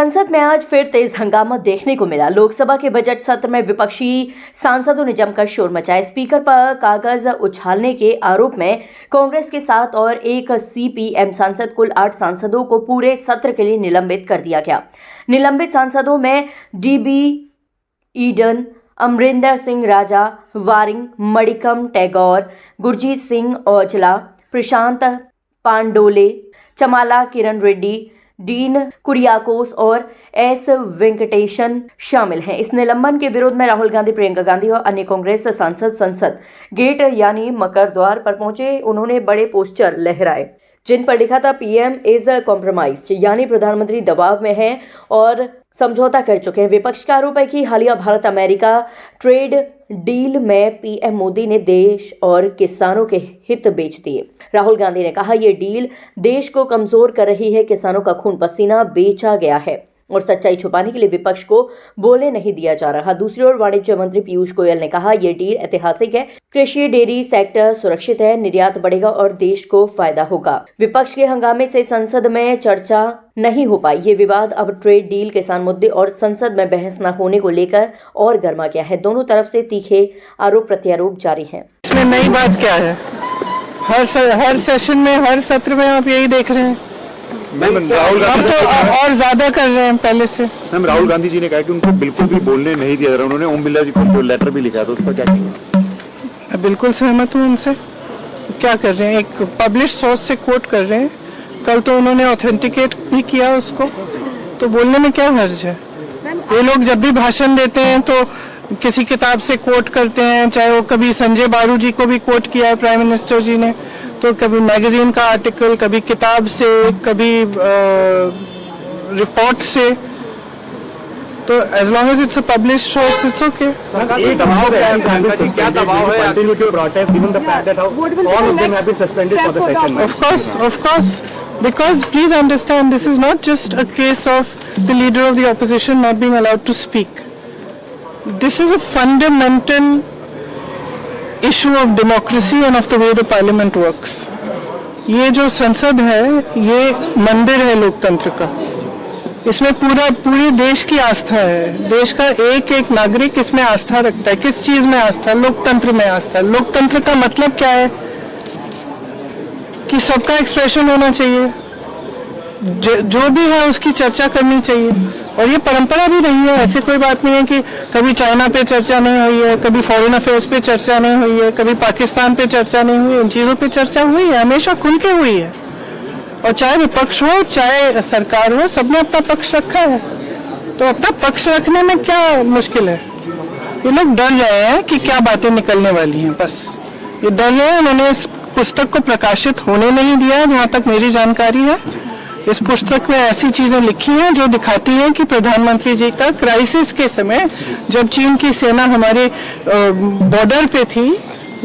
संसद में आज फिर तेज हंगामा देखने को मिला। लोकसभा के बजट सत्र में विपक्षी सांसदों ने जमकर शोर मचाया। स्पीकर पर कागज उछालने के आरोप में कांग्रेस के 7 और एक सीपीएम सांसद, कुल 8 सांसदों को पूरे सत्र के लिए निलंबित कर दिया गया। निलंबित सांसदों में डीबी ईडन, अमरिंदर सिंह राजा, वारिंग, मणिकम टैगोर, गुरजीत सिंह औजला, प्रशांत पांडोले, चमाला किरण रेड्डी, डीन कुरियाकोस और एस वेंकटेशन शामिल हैं। इस निलंबन के विरोध में राहुल गांधी, प्रियंका गांधी और अन्य कांग्रेस सांसद संसद गेट यानी मकर द्वार पर पहुंचे। उन्होंने बड़े पोस्टर लहराए जिन पर लिखा था पीएम इज कॉम्प्रोमाइज्ड, यानी प्रधानमंत्री दबाव में हैं और समझौता कर चुके हैं। विपक्ष का आरोप है कि हालिया भारत अमेरिका ट्रेड डील में पीएम मोदी ने देश और किसानों के हित बेच दिए। राहुल गांधी ने कहा, यह डील देश को कमजोर कर रही है, किसानों का खून पसीना बेचा गया है और सच्चाई छुपाने के लिए विपक्ष को बोलने नहीं दिया जा रहा। दूसरी ओर वाणिज्य मंत्री पीयूष गोयल ने कहा, यह डील ऐतिहासिक है, कृषि डेयरी सेक्टर सुरक्षित है, निर्यात बढ़ेगा और देश को फायदा होगा। विपक्ष के हंगामे से संसद में चर्चा नहीं हो पाई। ये विवाद अब ट्रेड डील, किसान मुद्दे और संसद में बहस न होने को लेकर और गर्मा गया है। दोनों तरफ से तीखे आरोप प्रत्यारोप जारी हैं। इसमें नई बात क्या है? हर सेशन में, हर सत्र में आप यही देख रहे हैं। मैम राहुल गांधी तो और ज्यादा कर रहे हैं पहले से। मैम राहुल गांधी जी ने कहा कि उनको बिल्कुल भी बोलने नहीं दिया जा रहा। उन्होंने ओम बिरला जी को लेटर भी लिखा, तो उस पर क्या कहेंगे? मैं बिल्कुल सहमत हूँ उनसे। क्या कर रहे हैं? एक पब्लिश सोर्स से कोट कर रहे हैं। कल तो उन्होंने ऑथेंटिकेट भी किया उसको, तो बोलने में क्या हर्ज है? ये लोग जब भी भाषण देते हैं तो किसी किताब से कोट करते हैं, चाहे वो कभी संजय बारू जी को भी कोट किया है प्राइम मिनिस्टर जी ने, तो कभी मैगजीन का आर्टिकल, कभी किताब से, कभी रिपोर्ट से। तो as long as it's a published source it's okay. ये दबाव है, क्या दबाव है? Continue to protest given the fact that all of them have been suspended for the session. Of course, because please understand, this is not just a case of the leader of the opposition not being allowed to speak. This is a fundamental issue of democracy and of the way the parliament works. ये जो संसद है, ये मंदिर है लोकतंत्र का। इसमें पूरे देश की आस्था है। देश का एक एक नागरिक इसमें आस्था रखता है। किस चीज में आस्था? लोकतंत्र में आस्था। लोकतंत्र का मतलब क्या है? कि सबका एक्सप्रेशन होना चाहिए, जो भी है उसकी चर्चा करनी चाहिए। और ये परंपरा भी रही है। ऐसी कोई बात नहीं है कि कभी चाइना पे चर्चा नहीं हुई है, कभी फॉरेन अफेयर्स पे चर्चा नहीं हुई है, कभी पाकिस्तान पे चर्चा नहीं हुई है। इन चीजों पे चर्चा हुई है, हमेशा खुल के हुई है। और चाहे विपक्ष हो, चाहे सरकार हो, सबने अपना पक्ष रखा है। तो अपना पक्ष रखने में क्या मुश्किल है? ये लोग डर रहे हैं कि क्या बातें निकलने वाली हैं, बस ये डर रहे हैं। उन्होंने इस पुस्तक को प्रकाशित होने नहीं दिया, जहां तक मेरी जानकारी है। इस पुस्तक में ऐसी चीजें लिखी हैं जो दिखाती हैं कि प्रधानमंत्री जी का क्राइसिस के समय, जब चीन की सेना हमारे बॉर्डर पे थी,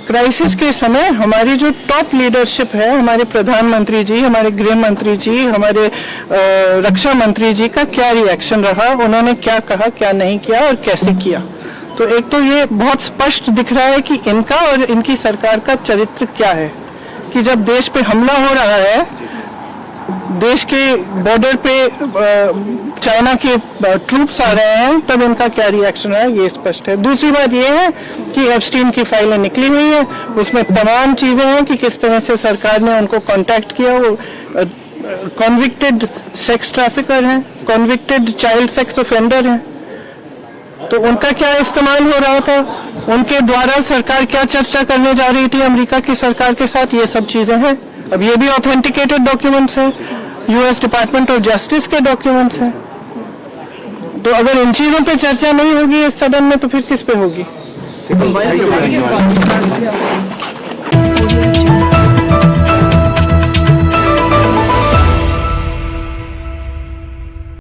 क्राइसिस के समय हमारी जो टॉप लीडरशिप है, हमारे प्रधानमंत्री जी, हमारे गृह मंत्री जी, हमारे रक्षा मंत्री जी का क्या रिएक्शन रहा, उन्होंने क्या कहा, क्या नहीं किया और कैसे किया। तो एक तो ये बहुत स्पष्ट दिख रहा है कि इनका और इनकी सरकार का चरित्र क्या है, कि जब देश पे हमला हो रहा है, देश के बॉर्डर पे चाइना के ट्रूप्स आ रहे हैं, तब इनका क्या रिएक्शन है, ये स्पष्ट है। दूसरी बात ये है कि एप्स्टीन की फाइलें निकली हुई है, उसमें तमाम चीजें हैं कि किस तरह से सरकार ने उनको कांटेक्ट किया। वो कॉन्विक्टेड सेक्स ट्रैफिकर हैं, कॉन्विक्टेड चाइल्ड सेक्स ऑफेंडर हैं, तो उनका क्या इस्तेमाल हो रहा था, उनके द्वारा सरकार क्या चर्चा करने जा रही थी अमेरिका की सरकार के साथ, ये सब चीजें हैं। अब ये भी ऑथेंटिकेटेड डॉक्यूमेंट्स हैं, यूएस डिपार्टमेंट ऑफ जस्टिस के डॉक्यूमेंट्स हैं। तो अगर इन चीजों पे चर्चा नहीं होगी इस सदन में, तो फिर किस पे होगी?